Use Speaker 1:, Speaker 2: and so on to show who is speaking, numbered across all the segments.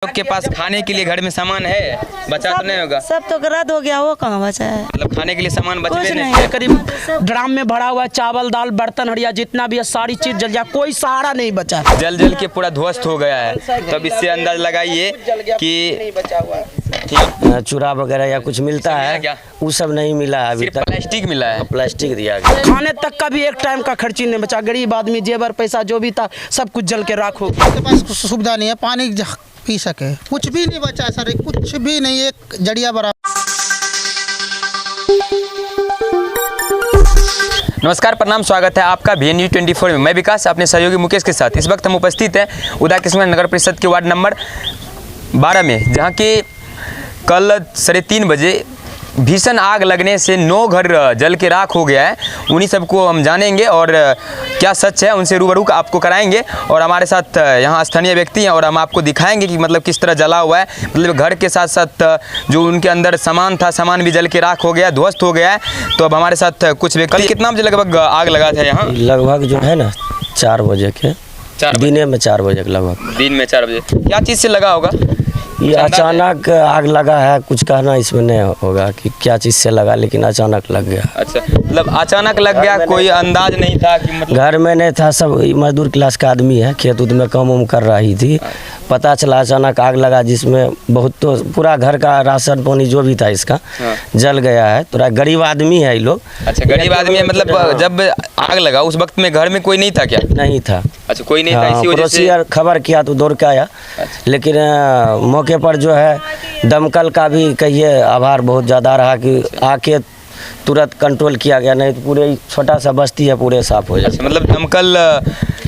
Speaker 1: लोग के पास खाने के लिए घर में सामान है, बचा तो नहीं होगा?
Speaker 2: सब तो रद्द हो गया, वो कहाँ बचा है?
Speaker 1: मतलब खाने के लिए सामान बच
Speaker 2: कुछ
Speaker 1: नहीं।
Speaker 2: नहीं।
Speaker 3: करीब ड्राम में भरा हुआ है, चावल दाल बर्तन हड़िया जितना भी है सारी चीज जल गया, कोई सहारा नहीं बचा।
Speaker 1: जल के पूरा ध्वस्त हो गया है। तब इससे अंदाज लगाइए कि
Speaker 4: चूरा वगैरह या कुछ मिलता है
Speaker 1: क्या?
Speaker 4: वो सब नहीं मिला है अभी
Speaker 1: सिर्फ
Speaker 4: तक।
Speaker 1: प्लास्टिक मिला है।
Speaker 4: प्लास्टिक दिया गया।
Speaker 3: खाने तक का भी एक टाइम का खर्ची नहीं बचा। गरीब आदमी जेवर पैसा जो भी था सब कुछ जल के राख हो गया।
Speaker 5: के पास कुछ सुविधा नहीं है, पानी पी सके, कुछ भी नहीं बचा है सर, कुछ भी नहीं, एक जड़िया बराबर।
Speaker 1: नमस्कार, प्रणाम, स्वागत है आपका VNU24 में। मैं विकास अपने सहयोगी मुकेश के साथ। इस वक्त हम उपस्थित हैं उदा किस्मत नगर परिषद के वार्ड नंबर 12 में, जहां कि कल 3:30 बजे भीषण आग लगने से 9 घर जल के राख हो गया है। उन्हीं सबको हम जानेंगे और क्या सच है उनसे रूबरू आपको कराएंगे। और हमारे साथ यहाँ स्थानीय व्यक्ति हैं और हम आपको दिखाएंगे कि मतलब किस तरह जला हुआ है। मतलब घर के साथ साथ जो उनके अंदर सामान था, सामान भी जल के राख हो गया, ध्वस्त हो गया है। तो अब हमारे साथ कुछ व्यक्ति। कितना बजे लगभग आग लगा था यहाँ?
Speaker 4: लगभग जो है ना 4 बजे के, दिन में 4 बजे के लगभग।
Speaker 1: दिन में 4 बजे। क्या चीज़ से लगा होगा?
Speaker 4: ये अचानक आग लगा है, कुछ कहना इसमें नहीं होगा कि क्या चीज़ से लगा, लेकिन अचानक लग गया।
Speaker 1: अच्छा, मतलब अचानक लग गया, कोई अंदाज नहीं था कि मतलब
Speaker 4: घर में नहीं था, सब मजदूर क्लास का आदमी है, खेत उत में काम उम कर रही थी। पता चला अचानक आग लगा, जिसमें बहुत तो पूरा घर का राशन पानी जो भी था इसका जल गया है। थोड़ा गरीब आदमी है ये लोग।
Speaker 1: अच्छा, गरीब आदमी है। मतलब जब आग लगा उस वक्त में घर में कोई नहीं था क्या?
Speaker 4: नहीं था।
Speaker 1: अच्छा, कोई नहीं था, इसी वजह
Speaker 4: पड़ोसी
Speaker 1: से
Speaker 4: खबर किया तो दौड़ के आया। लेकिन मौके पर जो है दमकल का भी कहिए आभार बहुत ज़्यादा रहा कि आके तुरंत कंट्रोल किया गया, नहीं तो पूरे छोटा सा बस्ती है पूरे साफ हो जाए।
Speaker 1: अच्छा, मतलब दमकल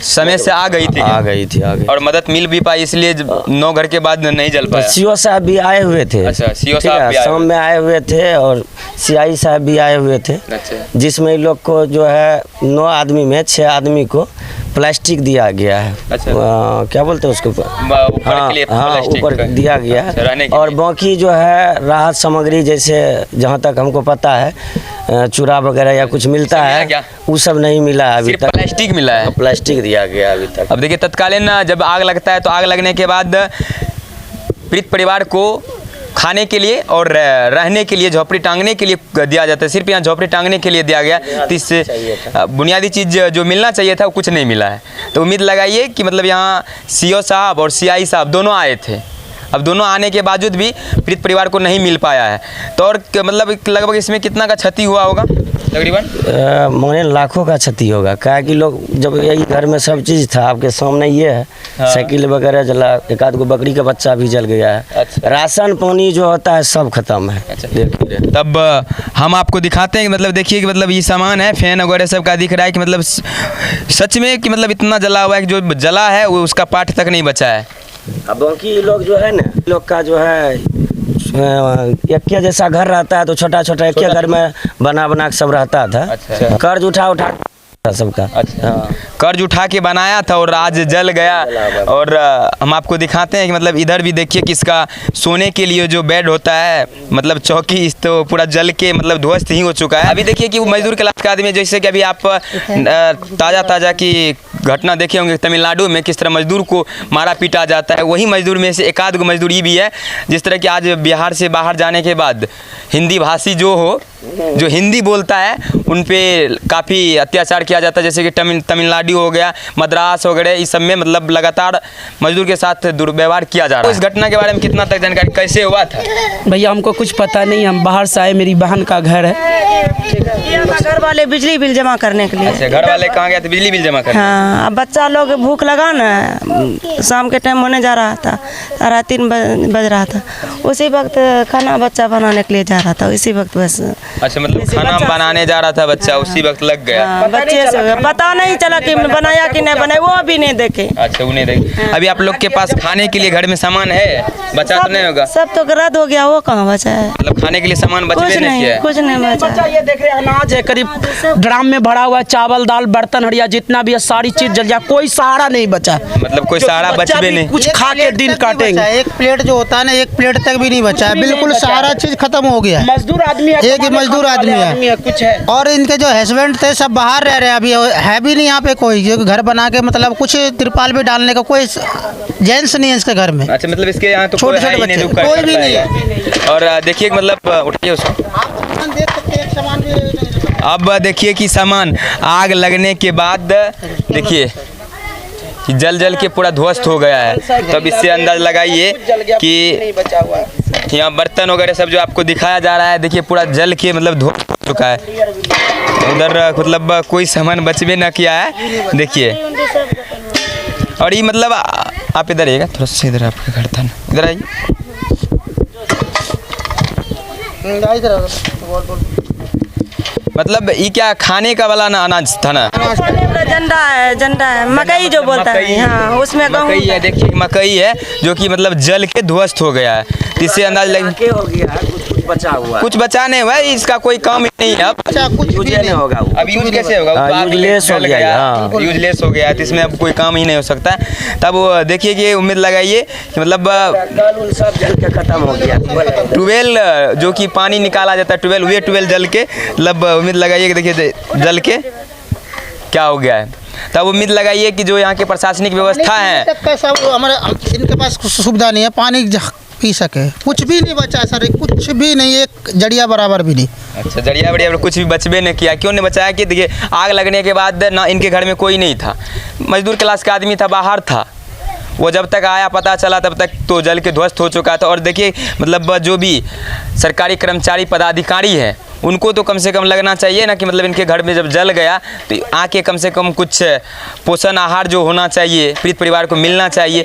Speaker 1: समय से आ गई थी?
Speaker 4: आ गई।
Speaker 1: और मदद मिल भी पाई, इसलिए 9 घर के बाद नहीं जल पाया।
Speaker 4: सीओ साहब भी आए हुए थे।
Speaker 1: अच्छा, सीओ साहब भी
Speaker 4: शाम में आए हुए थे और CI साहब भी आए हुए थे।
Speaker 1: अच्छा,
Speaker 4: जिसमें इन लोग को जो है 9 आदमी में 6 आदमी को प्लास्टिक दिया गया है।
Speaker 1: अच्छा।
Speaker 4: क्या बोलते हैं उसको?
Speaker 1: ऊपर के लिए प्लास्टिक
Speaker 4: ऊपर
Speaker 1: का
Speaker 4: दिया गया
Speaker 1: अच्छा, रहने
Speaker 4: है।
Speaker 1: के
Speaker 4: और
Speaker 1: लिए।
Speaker 4: बाकी जो है राहत सामग्री, जैसे जहाँ तक हमको पता है चूरा वगैरह या कुछ मिलता है,
Speaker 1: क्या?
Speaker 4: वो सब नहीं मिला है अभी
Speaker 1: सिर्फ
Speaker 4: तक।
Speaker 1: प्लास्टिक मिला है।
Speaker 4: प्लास्टिक दिया गया अभी तक।
Speaker 1: अब देखिए, तत्कालीन जब आग लगता है तो आग लगने के बाद पीड़ित परिवार को खाने के लिए और रहने के लिए झोपड़ी टांगने के लिए दिया जाता है। सिर्फ यहाँ झोपड़ी टांगने के लिए दिया गया, तो इससे बुनियादी चीज़ जो मिलना चाहिए था वो कुछ नहीं मिला है। तो उम्मीद लगाइए कि मतलब यहाँ CO साहब और CI साहब दोनों आए थे। अब दोनों आने के बावजूद भी पीड़ित परिवार को नहीं मिल पाया है। तो और मतलब लगभग इसमें कितना का क्षति हुआ होगा तकरीबन?
Speaker 4: माने लाखों का क्षति होगा। क्या कि लोग जब यही घर में सब चीज़ था, आपके सामने ये है। साइकिल वगैरह जला, एक आध गो बकरी का बच्चा भी जल गया है।
Speaker 1: अच्छा।
Speaker 4: राशन पानी जो होता है सब खत्म है।
Speaker 1: अच्छा।
Speaker 4: देखिए
Speaker 1: तब हम आपको दिखाते हैं कि मतलब देखिए कि मतलब ये सामान है, फैन वगैरह सब का दिख रहा है कि मतलब सच में कि मतलब इतना जला हुआ है कि जो जला है वो उसका पार्ट तक नहीं बचा है।
Speaker 4: अब बाकी लोग जो है ना, लोग का जो है एक के जैसा घर रहता है, तो छोटा छोटा एक के घर में बना के सब रहता था।
Speaker 1: अच्छा।
Speaker 4: कर्ज उठा सबका।
Speaker 1: अच्छा, कर्ज उठा के बनाया था और आज जल गया। और हम आपको दिखाते हैं कि मतलब इधर भी देखिए कि इसका सोने के लिए जो बेड होता है, मतलब चौकी, इस तो पूरा जल के मतलब ध्वस्त ही हो चुका है। अभी देखिए कि वो मजदूर क्लास का आदमी, जैसे कि अभी आप ताज़ा की घटना देखे होंगे तमिलनाडु में, किस तरह मजदूर को मारा पीटा जाता है। वही मजदूर में से एक आध गो मजदूर ये भी है, जिस तरह कि आज बिहार से बाहर जाने के बाद हिंदी भाषी जो हिंदी बोलता है उन पे काफ़ी अत्याचार किया जाता है। जैसे कि तमिलनाडु हो गया, मद्रास वगैरह, इस सब में मतलब लगातार मजदूर के साथ दुर्व्यवहार किया जा रहा है। तो इस घटना के बारे में कितना तक जानकारी, कैसे हुआ था?
Speaker 3: भैया हमको कुछ पता नहीं, हम बाहर से आए, मेरी बहन का घर है।
Speaker 2: घर वाले बिजली बिल जमा करने के लिए।
Speaker 1: अच्छा, घर वाले कहाँ गए थे बिजली बिल जमा करने?
Speaker 2: हाँ, अब बच्चा लोग भूख लगा ना, शाम के टाइम होने जा रहा था, 3:30 बज रहा था। उसी वक्त खाना बच्चा बनाने के लिए जा रहा था, उसी वक्त बस।
Speaker 1: अच्छा, मतलब खाना बनाने जा रहा था बच्चा, उसी वक्त लग गया।
Speaker 2: बच्चे से पता नहीं चला कि बनाया कि नहीं बनाया, वो भी नहीं देखे।
Speaker 1: अच्छा, उन्हें देखे। अभी आप लोग के पास खाने के लिए घर में सामान है, बचा तो नहीं होगा?
Speaker 2: सब तो रद्द हो गया, वो कहाँ बचा है?
Speaker 1: मतलब खाने के लिए सामान बच
Speaker 2: कुछ
Speaker 1: नहीं
Speaker 2: नहीं,
Speaker 1: किया है?
Speaker 2: कुछ नहीं बचा।
Speaker 3: ये देख रहे हैं अनाज है, करीब ड्राम में भरा हुआ है, चावल दाल बर्तन हड़िया जितना भी है सारी चीज जल जाए, कोई सहारा नहीं बचा।
Speaker 1: मतलब कोई
Speaker 3: जो
Speaker 1: सहारा
Speaker 3: बच्चा
Speaker 1: बचबे
Speaker 3: भी
Speaker 1: नहीं।
Speaker 3: कुछ
Speaker 5: एक
Speaker 3: खा के
Speaker 5: प्लेट
Speaker 3: दिन
Speaker 5: तक नहीं
Speaker 3: काटेंगे।
Speaker 5: बचा है। एक प्लेट जो होता है ना, एक प्लेट तक भी नहीं बचा है,
Speaker 3: भी नहीं
Speaker 5: बिल्कुल
Speaker 3: बचा
Speaker 5: सारा
Speaker 3: है।
Speaker 5: चीज खत्म हो गया है।
Speaker 3: मजदूर आदमी है,
Speaker 5: एक ही
Speaker 3: कमाने
Speaker 5: मजदूर
Speaker 3: खाने वाले
Speaker 5: आदमी है।
Speaker 3: कुछ है।
Speaker 5: और इनके जो हस्बैंड थे सब बाहर रह रहे हैं, अभी है भी नहीं यहाँ पे कोई जो घर बना के, मतलब कुछ तिरपाल भी डालने का कोई जेंट्स नहीं है इसके घर में।
Speaker 1: अच्छा, मतलब इसके यहाँ तो कोई
Speaker 5: छोटे
Speaker 1: है
Speaker 5: छोटे
Speaker 1: ही नहीं,
Speaker 5: बच्चे,
Speaker 1: जो
Speaker 5: कोई भी
Speaker 1: कर
Speaker 5: नहीं
Speaker 1: पाएगा। और देखिए मतलब उठाइए उसको।
Speaker 5: आप सामान देख सकते हैं, एक सामान भी नहीं।
Speaker 1: अब देखिए कि सामान आग लगने के बाद देखिए कि जल के पूरा ध्वस्त हो गया है। तब इससे अंदाज लगाइए कि
Speaker 3: नहीं बचा हुआ है।
Speaker 1: यहाँ बर्तन वगैरह सब जो आपको दिखाया जा रहा है, देखिए पूरा जल के मतलब ध्वस्त हो चुका है। उधर मतलब कोई सामान बचबे ना किया है, देखिए। और ये मतलब आप इधर आइएगा थोड़ा सा, इधर आपका घर था ना, इधर आइए। मतलब ये क्या खाने का वाला ना अनाज था ना?
Speaker 2: झंडा है मकई जो बोलता है, हाँ उसमें
Speaker 1: मकई है, देखिए मकई है जो कि मतलब जल के ध्वस्त हो गया है। इससे अंदाज लग
Speaker 4: हो गया है, कुछ बचा हुआ है।
Speaker 1: कुछ बचा नहीं हुआ है, इसका कोई काम ही नहीं है अब।
Speaker 5: अच्छा, कुछ भी
Speaker 4: यूज
Speaker 5: नहीं
Speaker 4: नहीं होगा वो।
Speaker 1: अब यूज कैसे होगा? वो तो आग
Speaker 4: यूजलेस हो
Speaker 1: जल
Speaker 4: गया, हाँ।
Speaker 1: यूजलेस हो गया है, तो इसमें अब कोई काम ही नहीं हो सकता है। तब वो देखिए कि उम्मीद लगाइए कि मतलब
Speaker 4: कानून सब जल के खत्म हो गया।
Speaker 1: ट्यूबवेल जो कि पानी निकाला जाता है, ट्यूबवेल, वे ट्यूबवेल जल के मतलब उम्मीद लगाइए कि देखिए जल के क्या हो गया है। तब उम्मीद लगाइए कि जो यहाँ के प्रशासनिक व्यवस्था है,
Speaker 5: तक का सब हमारे इनके पास सुविधा नहीं है, पानी पी सके, कुछ भी नहीं बचा सर, कुछ भी नहीं, एक जड़िया बराबर भी नहीं।
Speaker 1: अच्छा जड़िया बढ़िया कुछ भी बचबे नहीं किया। क्यों नहीं बचाया कि देखिए आग लगने के बाद ना इनके घर में कोई नहीं था, मजदूर क्लास का आदमी था, बाहर था। वो जब तक आया पता चला तब तक तो जल के ध्वस्त हो चुका था। और देखिए मतलब जो भी सरकारी कर्मचारी पदाधिकारी हैं उनको तो कम से कम लगना चाहिए ना कि मतलब इनके घर में जब जल गया तो आके कम से कम कुछ पोषण आहार जो होना चाहिए पीड़ित परिवार को मिलना चाहिए,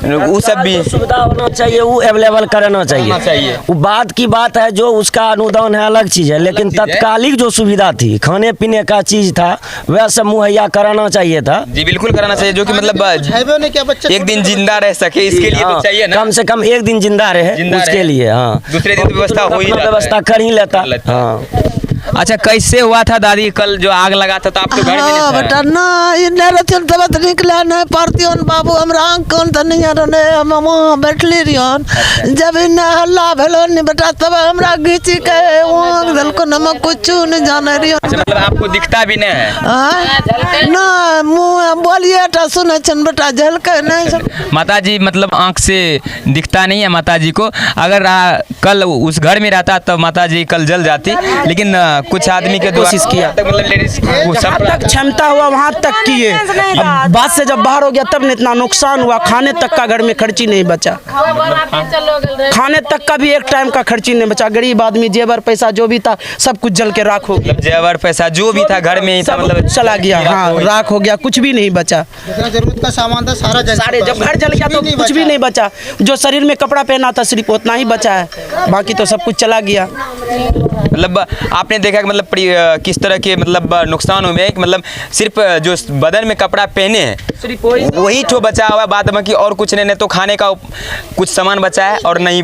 Speaker 1: वो सब भी
Speaker 4: सुविधा होना चाहिए, वो अवेलेबल कराना चाहिए। वो बात की बात है, जो उसका अनुदान है अलग चीज़ है, लेकिन तत्कालिक जो सुविधा थी, खाने पीने का चीज़ था, वह सब मुहैया कराना चाहिए था।
Speaker 1: जी बिल्कुल कराना चाहिए, जो कि मतलब
Speaker 5: ने क्या बच्चे
Speaker 1: एक दिन जिंदा रह सके इसके लिए तो चाहिए ना,
Speaker 4: कम से कम एक दिन जिंदा रहे उसके लिए। हाँ,
Speaker 1: दूसरे दिन तो व्यवस्था हो ही जाता है।
Speaker 4: व्यवस्था कर ही लेता। हाँ।
Speaker 1: अच्छा कैसे हुआ था दादी कल जो आग लगा था? तो आप तो घर में नहीं थे।
Speaker 6: बेटा ना इन्हें रचन तबत निकला न पार्थियों बाबू हमरा कौन त नहीं रने हम वहां बैठली रियन। जब इन हल्ला भेलो न बेटा तब हमरा घीची के वहां दल को नमक कुछ न जाने रियन।
Speaker 1: अच्छा मतलब आपको दिखता भी नहीं है?
Speaker 6: हां ना मुंह बोलिए ता सुने छन बेटा झलके नहीं।
Speaker 1: माता जी मतलब आंख से दिखता नहीं है माता जी को। अगर कल उस घर में रहता तब माता जी कल जल जाती, लेकिन कुछ आदमी के कोशिश किया तक मतलब लेडीज
Speaker 3: जहाँ तक क्षमता हुआ वहाँ तक किए। अब बात से जब बाहर हो गया तब इतना नुकसान हुआ, खाने तक का घर में खर्ची नहीं बचा, खाने तक का भी एक टाइम का खर्ची नहीं बचा। गरीब आदमी जेवर पैसा जो भी था सब कुछ जल के राख हो गया,
Speaker 1: मतलब जेवर पैसा जो भी था घर में ही था, मतलब
Speaker 3: चला गया। हाँ राख हो गया, कुछ भी नहीं बचा।
Speaker 5: जितना जरूरत का सामान था सारा जल
Speaker 3: सारे जब घर जल गया तो कुछ भी नहीं बचा। जो शरीर में कपड़ा पहना था सिर्फ उतना ही बचा है, बाकी तो सब कुछ चला गया।
Speaker 1: मतलब आपने देखा कि मतलब किस तरह के मतलब नुकसान हुए हैं कि मतलब सिर्फ जो बदन में कपड़ा पहने हैं सिर्फ वही तो बचा हुआ है, बाद बाकी और कुछ नहीं। तो खाने का कुछ सामान बचा है और नहीं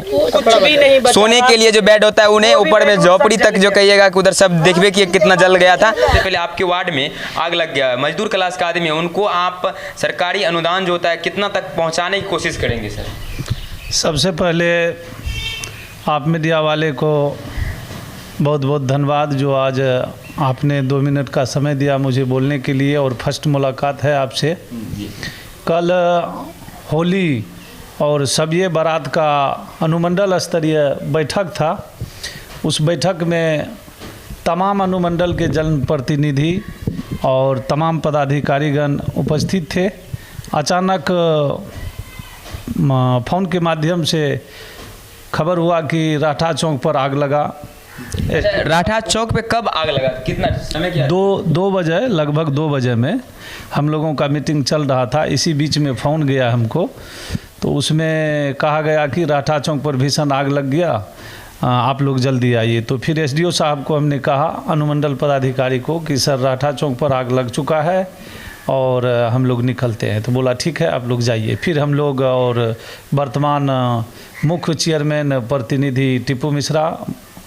Speaker 1: सोने के लिए जो बेड होता है उन्हें, ऊपर में झोपड़ी तक जो कहिएगा कि उधर सब देखिए कि कितना जल गया था। पहले आपके वार्ड में आग लग गया, मजदूर क्लास का आदमी है, उनको आप सरकारी अनुदान जो होता है कितना तक पहुँचाने की कोशिश करेंगे सर?
Speaker 7: सबसे पहले आप मीडिया वाले को बहुत बहुत धन्यवाद, जो आज आपने 2 मिनट का समय दिया मुझे बोलने के लिए, और फर्स्ट मुलाकात है आपसे। कल होली और सबिये बारात का अनुमंडल स्तरीय बैठक था। उस बैठक में तमाम अनुमंडल के जनप्रतिनिधि और तमाम पदाधिकारीगण उपस्थित थे। अचानक फ़ोन के माध्यम से खबर हुआ कि राठा चौक पर आग लगा।
Speaker 1: राठा चौक पे कब आग लगा? कितना समय क्या?
Speaker 7: 2 बजे, लगभग 2 बजे में हम लोगों का मीटिंग चल रहा था। इसी बीच में फ़ोन गया हमको, तो उसमें कहा गया कि राठा चौक पर भीषण आग लग गया, आप लोग जल्दी आइए। तो फिर एसडीओ साहब को हमने कहा, अनुमंडल पदाधिकारी को, कि सर राठा चौक पर आग लग चुका है और हम लोग निकलते हैं। तो बोला ठीक है आप लोग जाइए। फिर हम लोग और वर्तमान मुख्य चेयरमैन प्रतिनिधि टीपू मिश्रा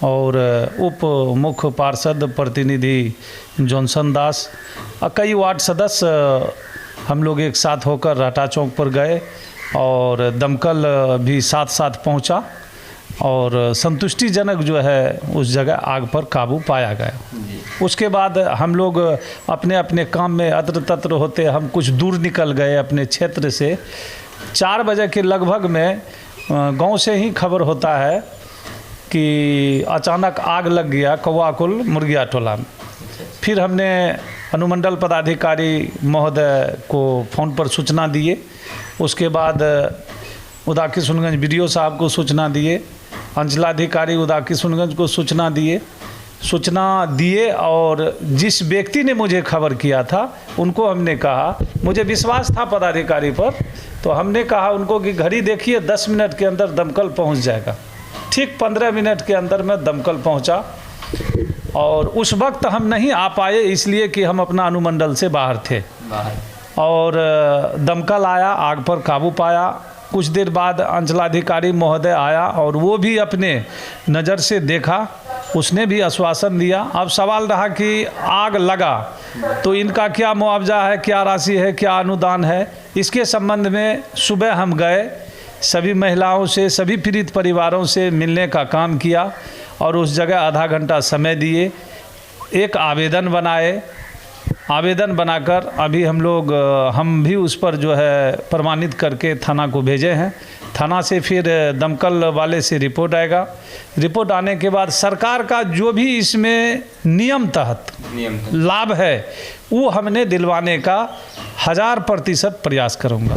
Speaker 7: और उप मुख्य पार्षद प्रतिनिधि जॉनसन दास, कई वार्ड सदस्य हम लोग एक साथ होकर रहटा चौक पर गए और दमकल भी साथ साथ पहुंचा और संतुष्टिजनक जो है उस जगह आग पर काबू पाया गया। उसके बाद हम लोग अपने अपने काम में अत्र तत्र होते हम कुछ दूर निकल गए अपने क्षेत्र से। 4 बजे के लगभग में गांव से ही खबर होता है कि अचानक आग लग गया कौआकुल मुर्गिया टोला में। फिर हमने अनुमंडल पदाधिकारी महोदय को फ़ोन पर सूचना दिए। उसके बाद उदा किशुनगंज बीडीओ साहब को सूचना दिए, अंचलाधिकारी उदा किशुनगंज को सूचना दिए और जिस व्यक्ति ने मुझे खबर किया था उनको हमने कहा, मुझे विश्वास था पदाधिकारी पर, तो हमने कहा उनको कि घड़ी देखिए 10 मिनट के अंदर दमकल पहुंच जाएगा। ठीक 15 मिनट के अंदर में दमकल पहुंचा और उस वक्त हम नहीं आ पाए इसलिए कि हम अपना अनुमंडल से बाहर थे और दमकल आया, आग पर काबू पाया। कुछ देर बाद अंचलाधिकारी महोदय आया और वो भी अपने नज़र से देखा, उसने भी आश्वासन दिया। अब सवाल रहा कि आग लगा तो इनका क्या मुआवजा है, क्या राशि है, क्या अनुदान है, इसके संबंध में सुबह हम गए, सभी महिलाओं से, सभी पीड़ित परिवारों से मिलने का काम किया और उस जगह आधा घंटा समय दिए, एक आवेदन बनाए। आवेदन बनाकर अभी हम भी उस पर जो है प्रमाणित करके थाना को भेजे हैं। थाना से फिर दमकल वाले से रिपोर्ट आएगा। रिपोर्ट आने के बाद सरकार का जो भी इसमें नियम तहत लाभ है वो हमने दिलवाने का 1000% प्रयास करूँगा।